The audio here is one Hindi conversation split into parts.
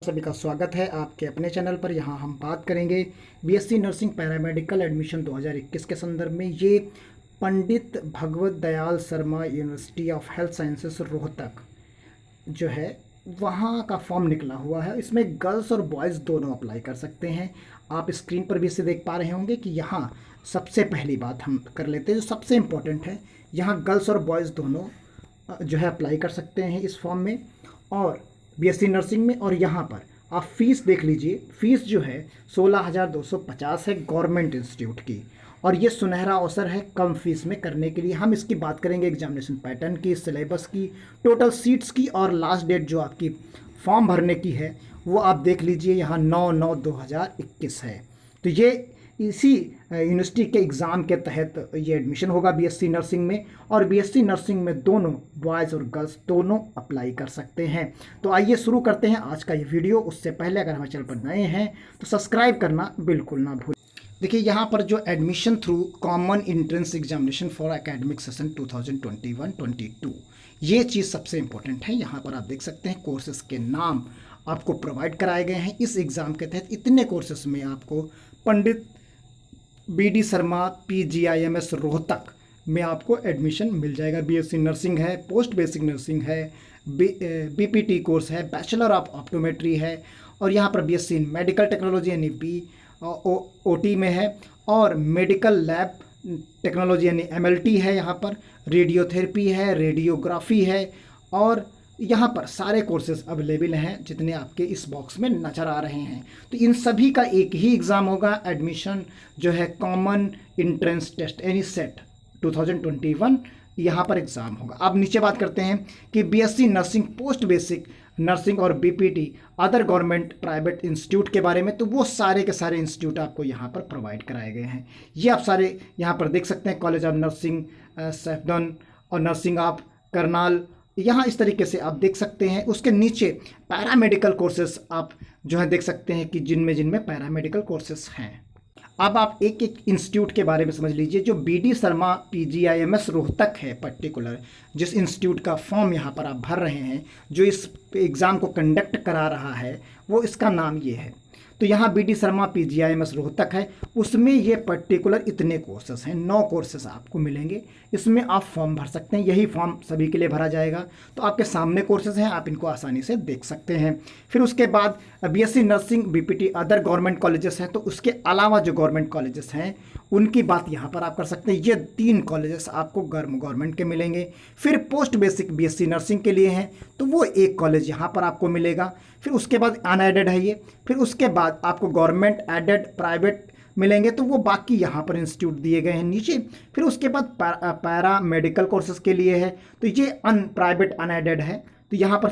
सभी का स्वागत है आपके अपने चैनल पर। यहाँ हम बात करेंगे बीएससी नर्सिंग पैरामेडिकल एडमिशन 2021 के संदर्भ में। ये Pandit Bhagwat Dayal Sharma university of health sciences Rohtak जो है वहाँ का फॉर्म निकला हुआ है। इसमें गर्ल्स और बॉयज़ दोनों अप्लाई कर सकते हैं। आप स्क्रीन पर भी इसे देख पा रहे होंगे कि यहाँ सबसे पहली बात हम कर लेते हैं जो सबसे इम्पोर्टेंट है। यहाँ गर्ल्स और बॉयज़ दोनों जो है अप्लाई कर सकते हैं इस फॉर्म में और बीएससी नर्सिंग में। और यहाँ पर आप फीस देख लीजिए, फीस जो है 16,250 है गवर्नमेंट इंस्टीट्यूट की। और ये सुनहरा अवसर है कम फीस में करने के लिए। हम इसकी बात करेंगे एग्जामिनेशन पैटर्न की, सिलेबस की, टोटल सीट्स की और लास्ट डेट जो आपकी फॉर्म भरने की है वो आप देख लीजिए। यहाँ 9/9/2021 है। तो ये इसी यूनिवर्सिटी के एग्ज़ाम के तहत ये एडमिशन होगा बीएससी नर्सिंग में। और बीएससी नर्सिंग में दोनों बॉयज़ और गर्ल्स दोनों अप्लाई कर सकते हैं। तो आइए शुरू करते हैं आज का ये वीडियो। उससे पहले अगर हमारे चैनल पर नए हैं तो सब्सक्राइब करना बिल्कुल ना भूलें। देखिए यहाँ पर जो admission through common entrance examination for academic session 2021-22 ये चीज़ सबसे इम्पोर्टेंट है। यहाँ पर आप देख सकते हैं कोर्सेज़ के नाम आपको प्रोवाइड कराए गए हैं। इस एग्ज़ाम के तहत इतने कोर्सेज में आपको पंडित BD शर्मा PGIMS रोहतक में आपको एडमिशन मिल जाएगा। बीएससी नर्सिंग है, पोस्ट बेसिक नर्सिंग है, BPT कोर्स है, बैचलर ऑफ ऑप्टोमेट्री है और यहाँ पर बीएससी इन मेडिकल टेक्नोलॉजी यानी OT में है और मेडिकल लैब टेक्नोलॉजी यानी MLT है। यहाँ पर रेडियोथेरेपी है, रेडियोग्राफी है और यहाँ पर सारे कोर्सेज अवेलेबल हैं जितने आपके इस बॉक्स में नज़र आ रहे हैं। तो इन सभी का एक ही एग्ज़ाम होगा, एडमिशन जो है कॉमन एंट्रेंस टेस्ट यानी सेट 2021 यहाँ पर एग्ज़ाम होगा। अब नीचे बात करते हैं कि BSc nursing, post basic nursing और BPT other government private institute के बारे में। तो वो सारे के सारे इंस्टीट्यूट आपको यहाँ पर प्रोवाइड कराए गए हैं। ये आप सारे यहाँ पर देख सकते हैं, कॉलेज ऑफ नर्सिंग सैफदन और नर्सिंग ऑफ करनाल, यहाँ इस तरीके से आप देख सकते हैं। उसके नीचे पैरामेडिकल कोर्सेस आप जो है देख सकते हैं कि जिनमें पैरामेडिकल कोर्सेस हैं। अब आप एक एक इंस्टीट्यूट के बारे में समझ लीजिए। जो BD शर्मा PGIMS रोहतक है पर्टिकुलर, जिस इंस्टीट्यूट का फॉर्म यहाँ पर आप भर रहे हैं, जो इस एग्ज़ाम को कंडक्ट करा रहा है, वो इसका नाम ये है। तो यहाँ BD शर्मा PGIMS रोहतक है, उसमें ये पर्टिकुलर इतने कोर्सेस हैं, 9 कोर्सेस आपको मिलेंगे। इसमें आप फॉर्म भर सकते हैं, यही फॉर्म सभी के लिए भरा जाएगा। तो आपके सामने कोर्सेज हैं, आप इनको आसानी से देख सकते हैं। फिर उसके बाद BSc nursing BPT other government colleges हैं। तो उसके अलावा जो गवर्नमेंट कॉलेजेस हैं उनकी बात यहाँ पर आप कर सकते हैं। ये 3 कॉलेजेस आपको गवर्नमेंट के मिलेंगे। फिर पोस्ट बेसिक BSc नर्सिंग के लिए हैं तो वो एक कॉलेज यहाँ पर आपको मिलेगा। फिर उसके बाद अनएडेड है ये। फिर उसके बाद आपको गवर्नमेंट एडेड प्राइवेट मिलेंगे, तो वो बाकी यहाँ पर इंस्टीट्यूट दिए गए हैं नीचे। फिर उसके बाद पैरा मेडिकल कोर्सेज के लिए है, तो ये प्राइवेट अनएडेड है। तो यहाँ पर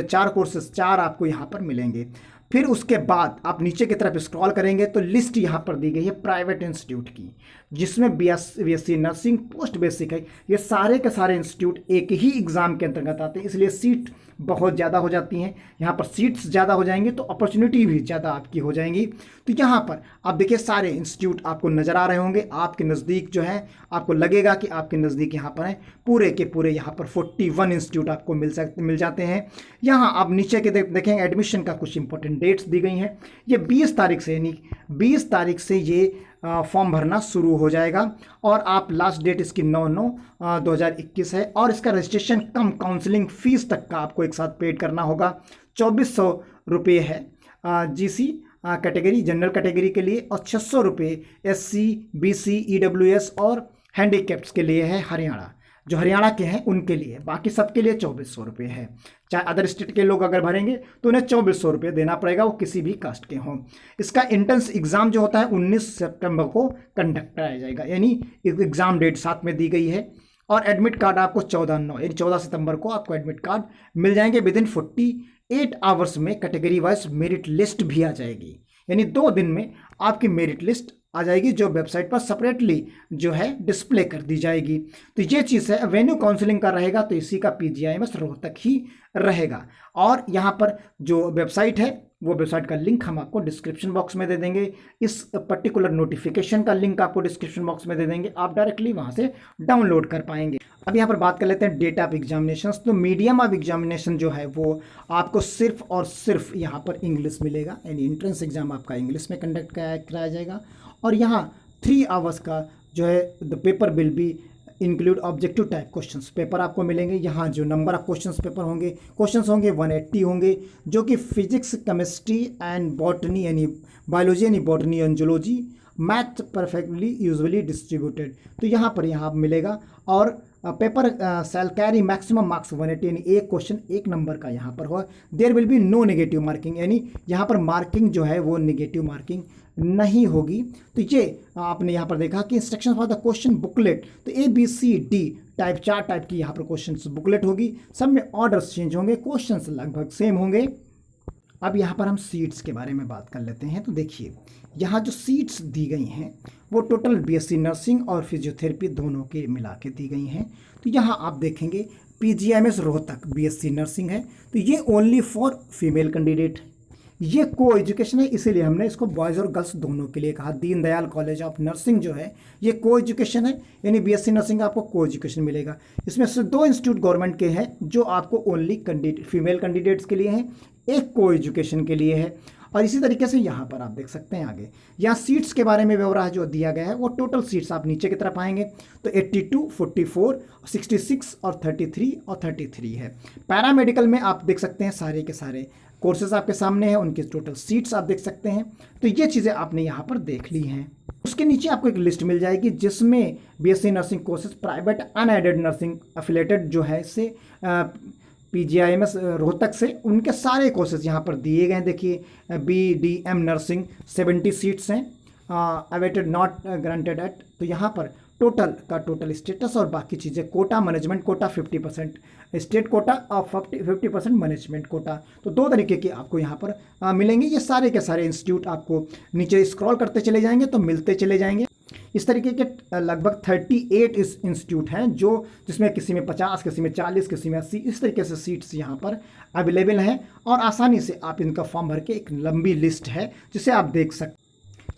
4 कोर्सेज 4 आपको यहाँ पर मिलेंगे। फिर उसके बाद आप नीचे की तरफ स्क्रॉल करेंगे तो लिस्ट यहाँ पर दी गई है प्राइवेट इंस्टीट्यूट की, जिसमें BSc नर्सिंग, पोस्ट बेसिक है। ये सारे के सारे इंस्टीट्यूट एक ही एग्ज़ाम के अंतर्गत आते हैं, इसलिए सीट बहुत ज़्यादा हो जाती हैं। यहाँ पर सीट्स ज़्यादा हो जाएंगी तो अपॉर्चुनिटी भी ज़्यादा आपकी हो जाएंगी। तो यहाँ पर आप देखिए सारे इंस्टीट्यूट आपको नज़र आ रहे होंगे। आपके नज़दीक जो है आपको लगेगा कि आपके नज़दीक यहाँ पर है। पूरे के पूरे यहाँ पर 41 इंस्टीट्यूट आपको मिल जाते हैं। यहाँ आप नीचे के देखेंगे एडमिशन का कुछ इंपॉर्टेंट डेट्स दी गई हैं। ये 20 तारीख से यानी 20 तारीख से ये फॉर्म भरना शुरू हो जाएगा और आप लास्ट डेट इसकी 9/9/2021 है। और इसका रजिस्ट्रेशन कम काउंसलिंग फ़ीस तक का आपको एक साथ पेड करना होगा। 2400 रुपये है GC कैटेगरी, जनरल कैटेगरी के लिए, और 600 रुपये SC BC EWS और हैंडीकैप्स के लिए है हरियाणा, जो हरियाणा के हैं उनके लिए। बाकी सबके लिए 2400 रुपये है। चाहे अदर स्टेट के लोग अगर भरेंगे तो उन्हें 2400 रुपये देना पड़ेगा, वो किसी भी कास्ट के हों। इसका एंट्रेंस एग्ज़ाम जो होता है 19 सितंबर को कंडक्ट कराया जाएगा, यानी एग्ज़ाम डेट साथ में दी गई है। और एडमिट कार्ड आपको 14/9 यानी 14 सितंबर को आपको एडमिट कार्ड मिल जाएंगे। विदिन 48 आवर्स में कैटेगरी वाइज मेरिट लिस्ट भी आ जाएगी, यानी 2 दिन में आपकी मेरिट लिस्ट आ जाएगी, जो वेबसाइट पर सेपरेटली जो है डिस्प्ले कर दी जाएगी। तो ये चीज़ है। वेन्यू काउंसलिंग का रहेगा तो इसी का PGIMS रोहतक ही रहेगा। और यहाँ पर जो वेबसाइट है वो वेबसाइट का लिंक हम आपको डिस्क्रिप्शन बॉक्स में दे देंगे। इस पर्टिकुलर नोटिफिकेशन का लिंक आपको डिस्क्रिप्शन बॉक्स में दे देंगे, आप डायरेक्टली वहाँ से डाउनलोड कर पाएंगे। अब यहाँ पर बात कर लेते हैं डेट ऑफ एग्जामिनेशन। तो मीडियम ऑफ एग्जामिनेशन जो है वो आपको सिर्फ और सिर्फ यहाँ पर इंग्लिश मिलेगा, यानी एंट्रेंस एग्जाम आपका इंग्लिश में कंडक्ट कराया जाएगा। और यहाँ 3 आवर्स का जो है the paper will be include objective type questions paper आपको मिलेंगे। यहाँ जो नंबर ऑफ क्वेश्चंस पेपर होंगे, क्वेश्चंस होंगे 180 होंगे, जो कि फिजिक्स, केमिस्ट्री एंड बॉटनी यानी बायोलॉजी यानी botany and zoology, math perfectly usually distributed. तो यहाँ पर यहाँ मिलेगा। और paper shall carry maximum marks 180, यानी एक क्वेश्चन 1 नंबर का यहाँ पर होगा। There will be no negative marking, यानी यहाँ पर मार्किंग जो है वो नेगेटिव मार्किंग नहीं होगी। तो ये आपने यहाँ पर देखा कि instruction for the question booklet, तो ABCD टाइप 4 टाइप की यहाँ पर क्वेश्चन बुकलेट होगी। सब में ऑर्डर्स चेंज होंगे, क्वेश्चन लगभग सेम होंगे। अब यहाँ पर हम सीट्स के बारे में बात कर लेते हैं। तो देखिए यहाँ जो सीट्स दी गई हैं वो टोटल BSc नर्सिंग और फिजियोथेरेपी दोनों के मिला के दी गई हैं। तो यहाँ आप देखेंगे PGIMS रोहतक BSc नर्सिंग है, तो ये ओनली फॉर फीमेल कैंडिडेट है। ये को एजुकेशन है, इसीलिए हमने इसको बॉयज़ और गर्ल्स दोनों के लिए कहा। दीनदयाल कॉलेज ऑफ नर्सिंग जो है ये को एजुकेशन है, यानी BSc नर्सिंग आपको को एजुकेशन मिलेगा। इसमें से 2 इंस्टीट्यूट गवर्नमेंट के हैं जो आपको ओनली फीमेल कैंडिडेट्स के लिए हैं, एक को एजुकेशन के लिए है। और इसी तरीके से यहाँ पर आप देख सकते हैं आगे यहाँ सीट्स के बारे में ब्यौरा जो दिया गया है वो टोटल सीट्स आप नीचे की तरफ आएंगे तो 82, 44, 66 और 33 और 33 है। पैरामेडिकल में आप देख सकते हैं सारे के सारे कोर्सेज आपके सामने हैं, उनकी टोटल सीट्स आप देख सकते हैं। तो ये चीज़ें आपने यहाँ पर देख ली हैं। उसके नीचे आपको एक लिस्ट मिल जाएगी जिसमें BSc nursing courses private unaided nursing affiliated जो है इससे PGIMS रोहतक से उनके सारे कोर्सेज यहाँ पर दिए गए हैं। देखिए BDM नर्सिंग 70 सीट्स हैं, अवेटेड नॉट ग्रांटेड एट। तो यहाँ पर टोटल का टोटल स्टेटस और बाकी चीज़ें, quota management quota 50%, state quota और 50% मैनेजमेंट कोटा। तो 2 तरीके के आपको यहाँ पर मिलेंगे। ये सारे के सारे इंस्टीट्यूट आपको नीचे स्क्रॉल करते चले जाएंगे तो मिलते चले जाएंगे। इस तरीके के लगभग 38 इस इंस्टीट्यूट हैं जो जिसमें किसी में 50, किसी में 40, किसी में 80, इस तरीके से सीट्स यहाँ पर अवेलेबल हैं। और आसानी से आप इनका फॉर्म भर के, एक लंबी लिस्ट है जिसे आप देख सकते।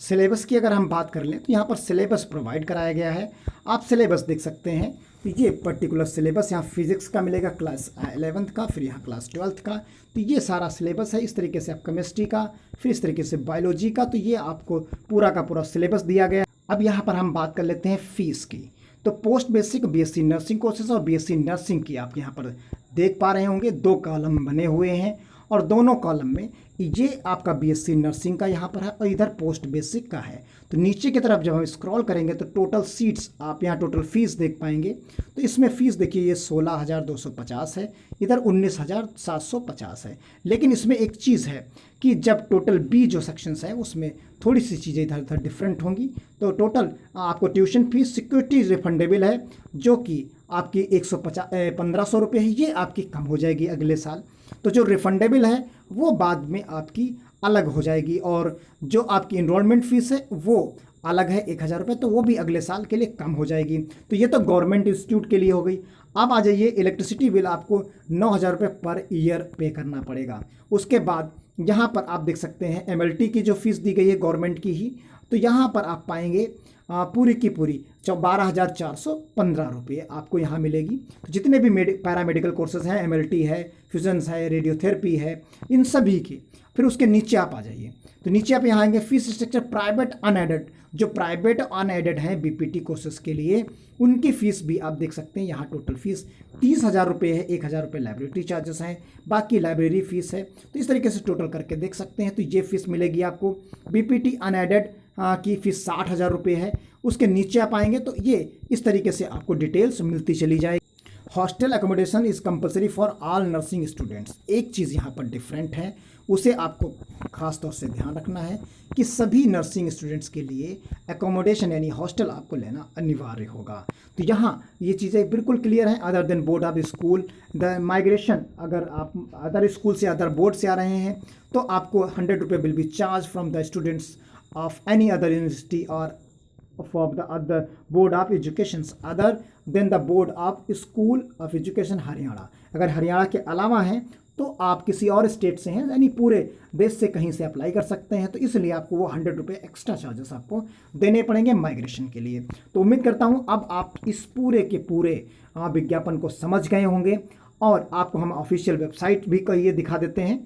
सिलेबस की अगर हम बात कर लें तो यहाँ पर सिलेबस प्रोवाइड कराया गया है, आप सिलेबस देख सकते हैं। तो ये पर्टिकुलर सिलेबस यहाँ फिजिक्स का मिलेगा क्लास 11th का, फिर यहाँ क्लास 12th का। तो ये सारा सिलेबस है। इस तरीके से आप केमिस्ट्री का, फिर इस तरीके से बायोलॉजी का। तो ये आपको पूरा का पूरा सिलेबस दिया गया। अब यहाँ पर हम बात कर लेते हैं फीस की। तो post basic BSc nursing courses और BSc नर्सिंग की आप यहाँ पर देख पा रहे होंगे 2 कॉलम बने हुए हैं और दोनों कॉलम में ये आपका BSc नर्सिंग का यहाँ पर है और इधर पोस्ट बेसिक का है। तो नीचे की तरफ जब हम स्क्रॉल करेंगे तो टोटल सीट्स आप यहाँ टोटल फीस देख पाएंगे। तो इसमें फ़ीस देखिए ये 16,250 है, इधर 19,750 है। लेकिन इसमें एक चीज़ है कि जब टोटल B जो सेक्शंस है उसमें थोड़ी सी चीज़ें इधर उधर डिफरेंट होंगी। तो टोटल आपको ट्यूशन फीस सिक्योरिटी रिफंडेबल है जो कि आपकी 1,500 रुपये है, ये आपकी कम हो जाएगी अगले साल। तो जो रिफंडेबल है वो बाद में आपकी अलग हो जाएगी और जो आपकी इनरोलमेंट फ़ीस है वो अलग है 1,000 रुपये, तो वो भी अगले साल के लिए कम हो जाएगी। तो ये तो गवर्नमेंट इंस्टीट्यूट के लिए हो गई। अब आ जाइए इलेक्ट्रिसिटी बिल आपको 9,000 रुपये पर ईयर पे करना पड़ेगा। उसके बाद यहाँ पर आप देख सकते हैं MLT की जो फीस दी गई है गवर्नमेंट की ही, तो यहाँ पर आप पाएंगे पूरी की पूरी 12,415 रुपये आपको यहाँ मिलेगी। तो जितने भी पैरामेडिकल कोर्सेज हैं, MLT है, फ्यूजन्स है, रेडियोथेरेपी है, इन सभी की। फिर उसके नीचे आप आ जाइए तो नीचे आप यहाँ आएंगे फीस स्ट्रक्चर प्राइवेट अनएडेड। जो प्राइवेट अनएडेड हैं BPT कोर्सेज के लिए उनकी फ़ीस भी आप देख सकते हैं। यहाँ टोटल फीस 30,000 रुपये है, 1,000 रुपये लाइब्रेरी चार्जेस हैं, बाकी लाइब्रेरी फ़ीस है। तो इस तरीके से टोटल करके देख सकते हैं। तो ये फ़ीस मिलेगी आपको। BPT अनएडेड की फ़ीस 60,000 रुपये है। उसके नीचे आप आएंगे तो ये इस तरीके से आपको डिटेल्स मिलती चली जाएगी। Hostel accommodation is compulsory for all nursing students. एक चीज़ यहाँ पर डिफरेंट है, उसे आपको खास तौर से ध्यान रखना है कि सभी नर्सिंग स्टूडेंट्स के लिए एकोमोडेशन यानी हॉस्टल आपको लेना अनिवार्य होगा। तो यहाँ ये चीज़ें बिल्कुल क्लियर हैं। Other than board of school the migration, अगर आप अदर स्कूल से अदर बोर्ड से आ रहे हैं तो आपको 100 रुपये will be charge from the students of any other university और for the other board of education other than the board of school of education Haryana. अगर हरियाणा के अलावा हैं तो आप किसी और स्टेट से हैं, यानी पूरे देश से कहीं से अप्लाई कर सकते हैं, तो इसलिए आपको वो 100 रुपये एक्स्ट्रा चार्जेस आपको देने पड़ेंगे माइग्रेशन के लिए। तो उम्मीद करता हूँ अब आप इस पूरे के पूरे विज्ञापन को समझ गए होंगे। और आपको हम ऑफिशियल वेबसाइट भी ये दिखा देते हैं।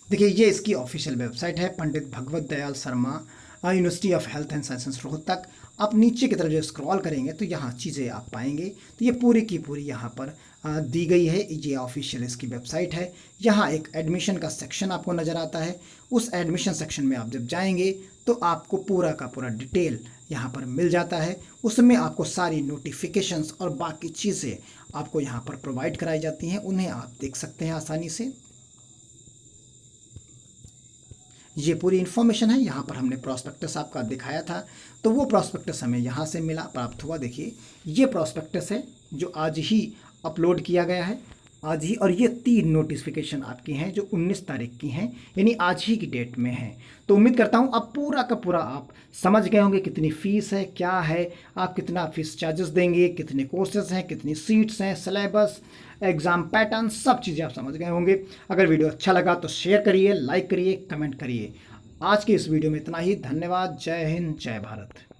देखिए, ये इसकी ऑफिशियल वेबसाइट है, Pandit Bhagwat Dayal Sharma university of health and sciences Rohtak. आप नीचे की तरफ जो स्क्रॉल करेंगे तो यहाँ चीज़ें आप पाएंगे। तो ये पूरी की पूरी यहाँ पर दी गई है। ये ऑफिशियल इसकी वेबसाइट है। यहाँ एक एडमिशन का सेक्शन आपको नज़र आता है। उस एडमिशन सेक्शन में आप जब जाएंगे तो आपको पूरा का पूरा डिटेल यहाँ पर मिल जाता है। उसमें आपको सारी नोटिफिकेशंस और बाकी चीज़ें आपको यहाँ पर प्रोवाइड कराई जाती हैं, उन्हें आप देख सकते हैं आसानी से। ये पूरी इन्फॉर्मेशन है। यहाँ पर हमने प्रॉस्पेक्टस आपका दिखाया था, तो वो प्रॉस्पेक्टस हमें यहाँ से मिला, प्राप्त हुआ। देखिए, ये प्रॉस्पेक्टस है जो आज ही अपलोड किया गया है, आज ही। और ये 3 नोटिफिकेशन आपकी हैं जो 19 तारीख की हैं, यानी आज ही की डेट में हैं। तो उम्मीद करता हूँ अब पूरा का पूरा आप समझ गए होंगे कितनी फ़ीस है, क्या है, आप कितना फ़ीस चार्जेस देंगे, कितने कोर्सेज हैं, कितनी सीट्स हैं, सिलेबस, एग्ज़ाम पैटर्न, सब चीज़ें आप समझ गए होंगे। अगर वीडियो अच्छा लगा तो शेयर करिए, लाइक करिए, कमेंट करिए। आज के इस वीडियो में इतना ही। धन्यवाद। जय हिंद, जय भारत।